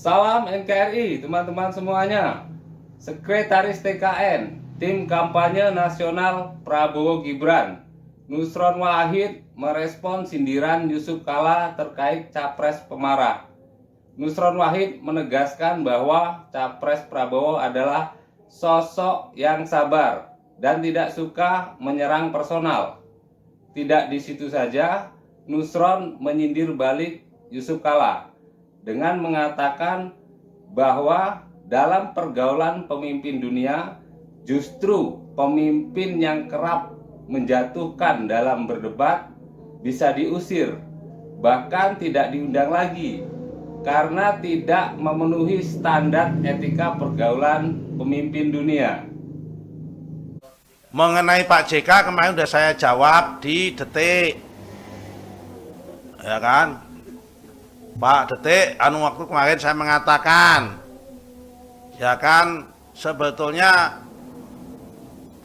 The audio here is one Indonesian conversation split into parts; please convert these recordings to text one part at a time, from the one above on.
Salam NKRI teman-teman semuanya. Sekretaris TKN, Tim Kampanye Nasional Prabowo Gibran, Nusron Wahid merespon sindiran Yusuf Kalla terkait Capres pemarah. Nusron Wahid menegaskan bahwa Capres Prabowo adalah sosok yang sabar dan tidak suka menyerang personal. Tidak di situ saja, Nusron menyindir balik Yusuf Kalla dengan mengatakan bahwa dalam pergaulan pemimpin dunia, justru pemimpin yang kerap menjatuhkan dalam berdebat bisa diusir, bahkan tidak diundang lagi karena tidak memenuhi standar etika pergaulan pemimpin dunia. Mengenai Pak JK kemarin udah saya jawab di Detik, ya kan? Pak Detik, waktu kemarin saya mengatakan, ya kan, sebetulnya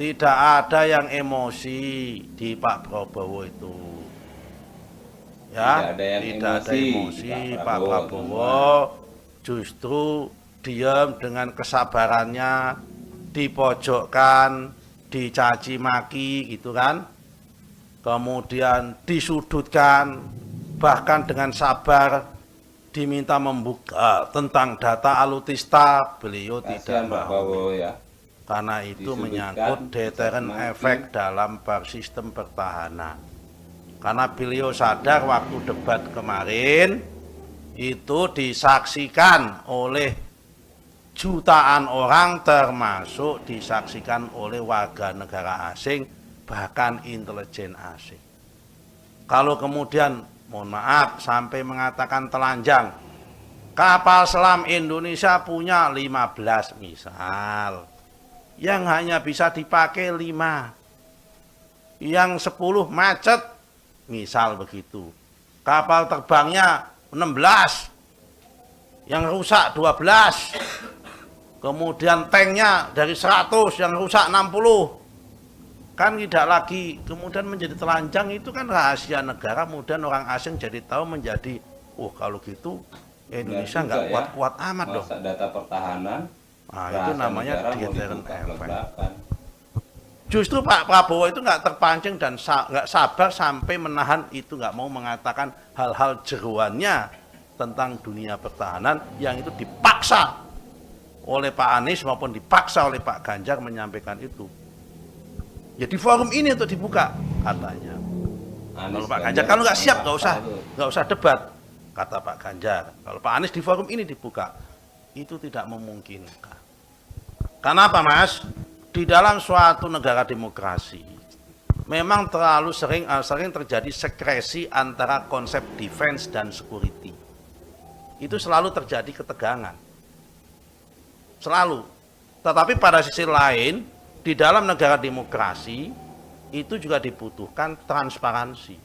tidak ada yang emosi di Pak Prabowo itu. Ya, tidak ada emosi Pak Prabowo, justru diam dengan kesabarannya, dipojokkan, dicaci maki gitu kan. Kemudian disudutkan, bahkan dengan sabar diminta membuka tentang data alutista, beliau tidak mau ya. Karena itu menyangkut deterrent efek dalam sistem pertahanan. Karena beliau sadar waktu debat kemarin itu disaksikan oleh jutaan orang, termasuk disaksikan oleh warga negara asing, bahkan intelijen asing. Kalau kemudian mohon maaf sampai mengatakan telanjang, kapal selam Indonesia punya 15 misal, yang hanya bisa dipakai 5, yang 10 macet misal begitu, kapal terbangnya 16, yang rusak 12, kemudian tanknya dari 100 yang rusak 60, kan tidak lagi kemudian menjadi telanjang. Itu kan rahasia negara, kemudian orang asing jadi tahu, menjadi kalau gitu Indonesia nggak kuat-kuat amat dong. Data pertahanan, itu namanya deterrent effect. Justru Pak Prabowo itu nggak terpancing dan nggak sabar sampai menahan itu, nggak mau mengatakan hal-hal jeruannya tentang dunia pertahanan yang itu dipaksa oleh Pak Anies maupun dipaksa oleh Pak Ganjar menyampaikan itu. Jadi forum ini untuk dibuka katanya. Kalau Pak Ganjar kalau nggak siap nggak usah debat, kata Pak Ganjar. Kalau Pak Anies di forum ini dibuka, itu tidak memungkinkan. Kenapa Mas? Di dalam suatu negara demokrasi memang terlalu sering terjadi sekresi antara konsep defense dan security. Itu selalu terjadi ketegangan. Selalu. Tetapi pada sisi lain, di dalam negara demokrasi itu juga dibutuhkan transparansi.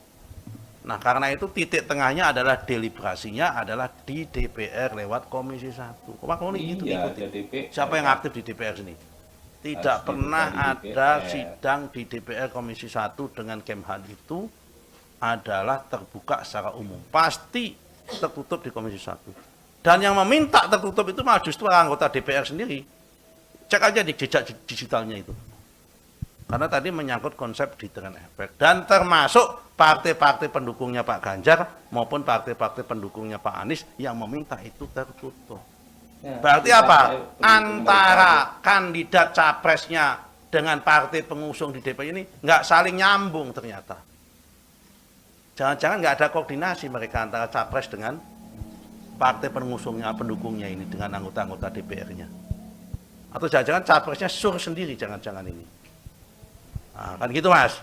Nah, karena itu titik tengahnya adalah deliberasinya adalah di DPR lewat Komisi 1. Siapa yang aktif di DPR sini? Tidak pernah ada sidang di DPR Komisi 1 dengan Kemhan itu adalah terbuka secara umum. Pasti tertutup di Komisi 1. Dan yang meminta tertutup itu malah justru anggota DPR sendiri. Cek aja di jejak digitalnya itu. Karena tadi menyangkut konsep deterrent effect. Dan termasuk partai-partai pendukungnya Pak Ganjar maupun partai-partai pendukungnya Pak Anies yang meminta itu tertutup. Berarti apa? Antara kandidat capresnya dengan partai pengusung di DPR ini nggak saling nyambung ternyata. Jangan-jangan nggak ada koordinasi mereka antara capres dengan partai pengusungnya, pendukungnya ini dengan anggota-anggota DPR-nya. Atau jangan-jangan capresnya sur sendiri, jangan-jangan ini. Nah, kan gitu Mas.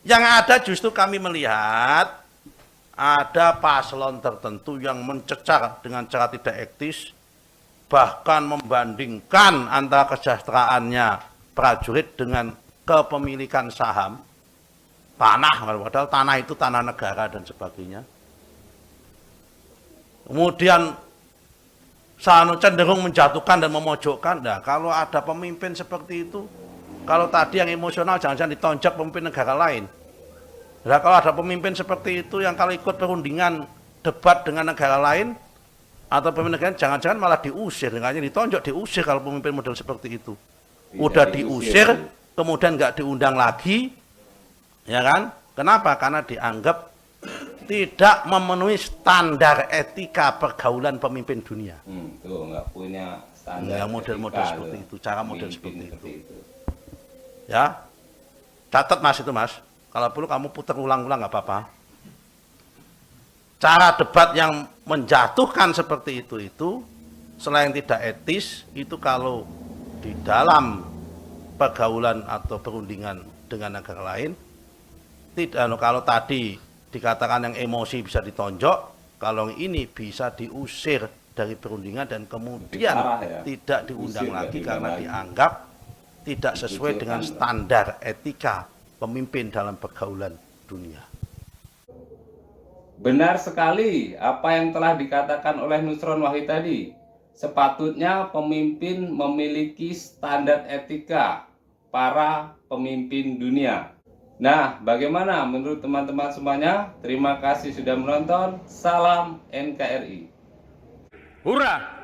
Yang ada justru kami melihat ada paslon tertentu yang mencecar dengan cara tidak etis, bahkan membandingkan antara kesejahteraannya prajurit dengan kepemilikan saham, tanah, padahal tanah itu tanah negara dan sebagainya. Kemudian cenderung menjatuhkan dan memojokkan. Nah, kalau ada pemimpin seperti itu, kalau tadi yang emosional jangan-jangan ditonjok pemimpin negara lain. Nah, kalau ada pemimpin seperti itu yang kalau ikut perundingan debat dengan negara lain, Atau pemimpin negara jangan-jangan malah diusir, nggak hanya ditonjok, diusir kalau pemimpin model seperti itu. Tidak Udah diusir. diusir, kemudian nggak diundang lagi, ya kan? Kenapa? Karena dianggap tidak memenuhi standar etika pergaulan pemimpin dunia. Tuh nggak punya standar. Ya, model-model etika, seperti tuh. itu, cara model Pemimpin seperti itu. itu. Ya, catat mas itu mas. Kalau perlu kamu putar ulang-ulang nggak apa-apa. Cara debat yang menjatuhkan seperti itu selain tidak etis, itu kalau di dalam pergaulan atau perundingan dengan negara lain, tidak. Kalau tadi dikatakan yang emosi bisa ditonjok, kalau yang ini bisa diusir dari perundingan dan kemudian Parah, ya. tidak diundang Usir, lagi nggak karena diundang lagi. dianggap tidak sesuai Dikucilkan. dengan standar etika pemimpin dalam pergaulan dunia. Benar sekali apa yang telah dikatakan oleh Nusron Wahid tadi. Sepatutnya pemimpin memiliki standar etika para pemimpin dunia. Nah, bagaimana menurut teman-teman semuanya? Terima kasih sudah menonton. Salam NKRI. Hurrah!